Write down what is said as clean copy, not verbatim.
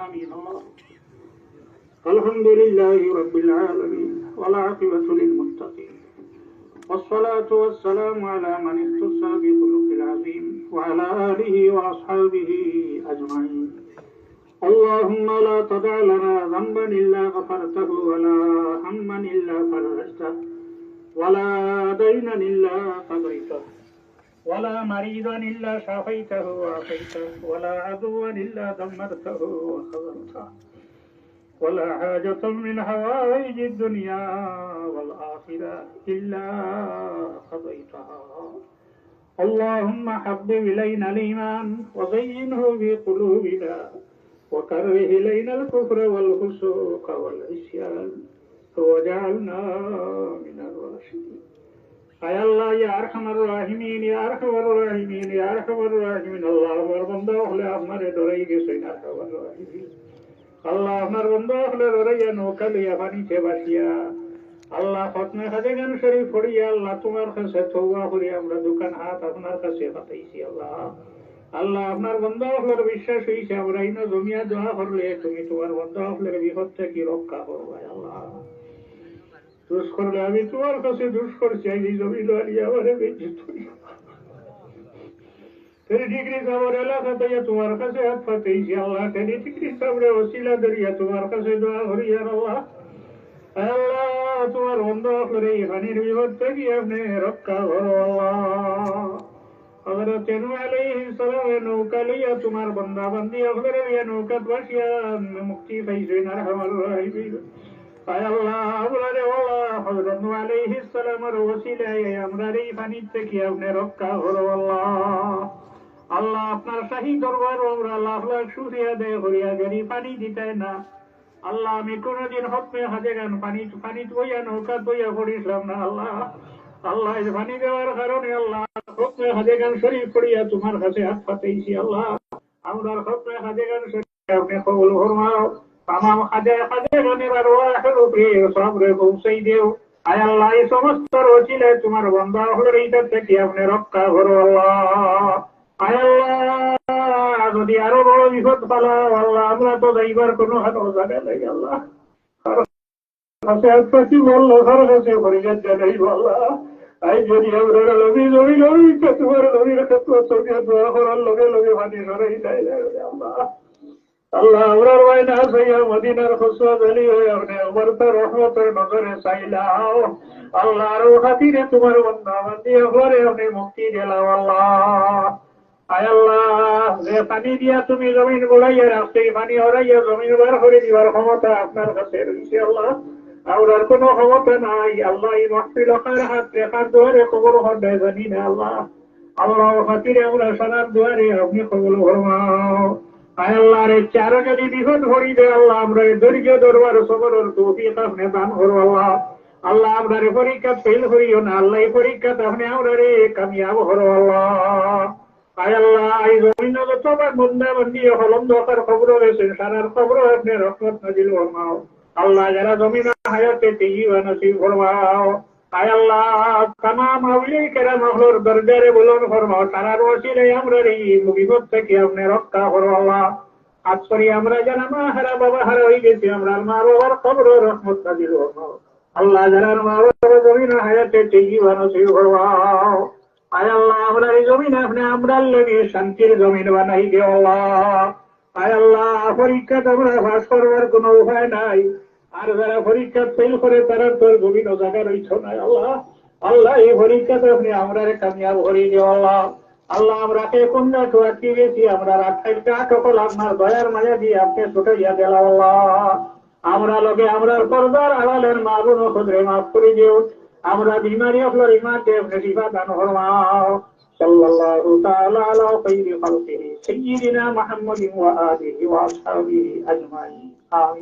آمين الله. الحمد لله رب العالمين والعاقبة للمتقين والصلاة والسلام على من اختص بخلق العظيم وعلى آله وأصحابه أجمعين. اللهم لا تدع لنا ذنبا إلا غفرته ولا هما إلا فرجته ولا دينا إلا قضيته ولا مريضا إلا شافيته وعافيته ولا عدوا إلا دمرته وخذلته ولا حاجة من حوائج الدنيا والآخرة إلا قضيتها. اللهم حبب إلينا الإيمان وزينه في قلوبنا وكره إلينا الكفر والفسوق والعصيان وجعلنا من الراشدين. আয় আল্লাহ, ইয়া আরহামার রাহিমিন, ইয়া আরহামার রাহিমিন, ইয়া আরহামার রাহিমিন। আল্লাহ, আমার বান্দা হলে আপনারে ডরাই গেছে না আরহামার রাহিমিন। আল্লাহ, আপনার বান্দা হলে ডরাইয়া নৌকা লইয়া পানিতে বাসিয়া আল্লাহ খতমে খাদেগান শরীফ পড়িয়া আল্লাহ তোমার কাছে তওবা করি আমরা দোকান হাত আপনার কাছে পাঠাইছি। আল্লাহ আল্লাহ, আপনার বান্দা হলের বিশ্বাস হইছে আমরা ইনো জমিয়া দোয়া করলে তুমি তোমার বান্দা হলের বিপদ থেকে রক্ষা করবে। আল্লাহ, দুষ করলে আমি তোমার কাছে দুষ করছি, এই জমি দাঁড়িয়ে আমারে বেঁচে ডিগ্রি আমার এলাকা থেকে তোমার কাছে হাত পাতেছি। আল্লাহ ডিগ্রি সামনে ওসিলা ধরিয়া তোমার কাছে দোয়া করিয়া আল্লাহ আল্লাহ তোমার বন্ধ করে এই পানির বিপদ থেকে আপনি রক্ষা করো। আল্লাহ হযরত নূহ আলাইহিস সালামের নৌকা লইয়া তোমার বান্দা বান্দি আপনার নৌকাত বাসিয়া মুক্তি পাইছেন আরহামার রাহিমিন। আয় আল্লাহ আপনারে আল্লাহ হযরত নূহ আলাইহিস সালামের ওসিলায় আমরা এই পানির থেকে আপনি রক্ষা করো। আল্লাহ আল্লাহ আপনার শাহী দরবার আমরা লাখ লাখ শুকরিয়া দেয় করিয়া গাড়ি পানি দিতে না। আল্লাহ আমি কোনদিন হকমে হাজে গান পানি বইয়া নৌকা বইয়া পড়িছিলাম না। আল্লাহ আল্লাহ পানি দেওয়ার কারণে আল্লাহ হকমে হাজে গান শরীফ পড়িয়া তোমার কাছে হাত পাতেছি। আল্লাহ আমরা হকমে হাজে গান শরীফ আপনি কবুল ফরমাও। তামাম হাজে গানের আরওয়াহের উপরে সবরে পৌঁছাই দেও। আয় আল্লাহ এই সমস্ত ওসিলায় তোমার বান্দা হলের এইটা থেকে আপনি রক্ষা করো। আল্লাহ আয় আল্লাহ যদি আরো বড় বিপদ পালাও আল্লাহ আমরা তো যাইবার কোনো হাত জায়গা নেই। আল্লাহ কাছে বললো কারো কাছে পরিচয় জানাই আল্লাহ আই যদি আমরা লবি লবি লবি তোমার লবির ক্ষেত্রে দোয়া করার লগে লগে পানি সরাই যায়। আল্লাহ আল্লাহ আমরার ভাই না চাইয়া মদিনার খুশবা জালি হয়ে আপনি আমার তো রহমতের নজরে চাইলাও। আল্লাহ আরো খাতিরে তোমার বন্ধা বান্দি ঘরে আপনি মুক্তি দিলাও। আল্লাহ আয় আল্লাহ যে পানি দিয়া তুমি জমিন গোলাইয়া রাখছে পানি হরাইয়া জমিন বার করে দিবার ক্ষমতা আপনার কাছে রয়েছে। আল্লাহ আর কোনো ক্ষমতা নাই। আল্লাহ এই মাহফিল হাত রেখার দুয়ারে কবর হন্ডায় জানি না। আল্লাহ আল্লাহ খাতিরে আমরা সারার দুয়ারে আপনি কবল ফরমাও। আয় আল্লাহ রে চার যদি বিপদ ভরি দে আল্লাহ আমরা ধৈর্য দরবার সবরের তৌফিক আপনি দান করো। আল্লাহ আল্লাহ আমরা পরীক্ষা ফেল করিও না। আল্লাহ এই পরীক্ষা আপনি আমরা কামিয়াব করো। আল্লাহ আয় আল্লাহ এই জমিন যতবার বন্দা বান্দি হলম দরকার খবর রয়েছে সারার খবর আপনি রহমত নাজিল ফরমাও। আল্লাহ যারা জমিন হায়াতে তেইবা নসিব ফরমাও। আয় আল্লাহ তামাম আউলিয়া কেরাম হলোর দরবারে বুলন্দ ফরমাও। সারার ওসিলে আমরা এই বিপদ থেকে আপনি রক্ষা করো। আল্লাহ আজ করি আমরা যারা মা হারা বাবা হারা হয়ে গেছি আমরা মা বাবার খবর রহমত নাজিল ফরমাও। আল্লাহ যারা মা বাবার জমিন হায়াতে তেইবা নসিব ফরমাও। আয় আল্লাহ আমরা এই জমিন আপনি আমরা লগে শান্তির জমিন বানাই দে। আল্লাহ আয় আল্লাহ পরীক্ষা আমরা পাস করবার কোনো উপায় নাই। আর যারা পরীক্ষা ফেল করে তারা তোর জমিন জায়গা রইছ নাই। আল্লাহ আল্লাহ এই পরীক্ষাতে আপনি আমরা কামিয়াব করে দিও। আল্লাহ আল্লাহ আমরা কে কন্যা ঠোয়াটি গেছি আমরা রাখাইটা সকল আপনার দয়ার মায়া দিয়ে আপনি ছুটাইয়া গেল। আল্লাহ আমরা লগে আমরা পর্দার আড়ালের মা বোন সদরে মাফ করে দিও। আমরা বিমারি আপনার ইমান আপনি শিফা দান ফরমাও। সাল্লাল্লাহু তাআলা আলা খায়রি খালকিহি সাইয়্যিদিনা মুহাম্মাদিন ওয়া আলিহি ওয়া আসহাবিহি আজমাইন। আমিন।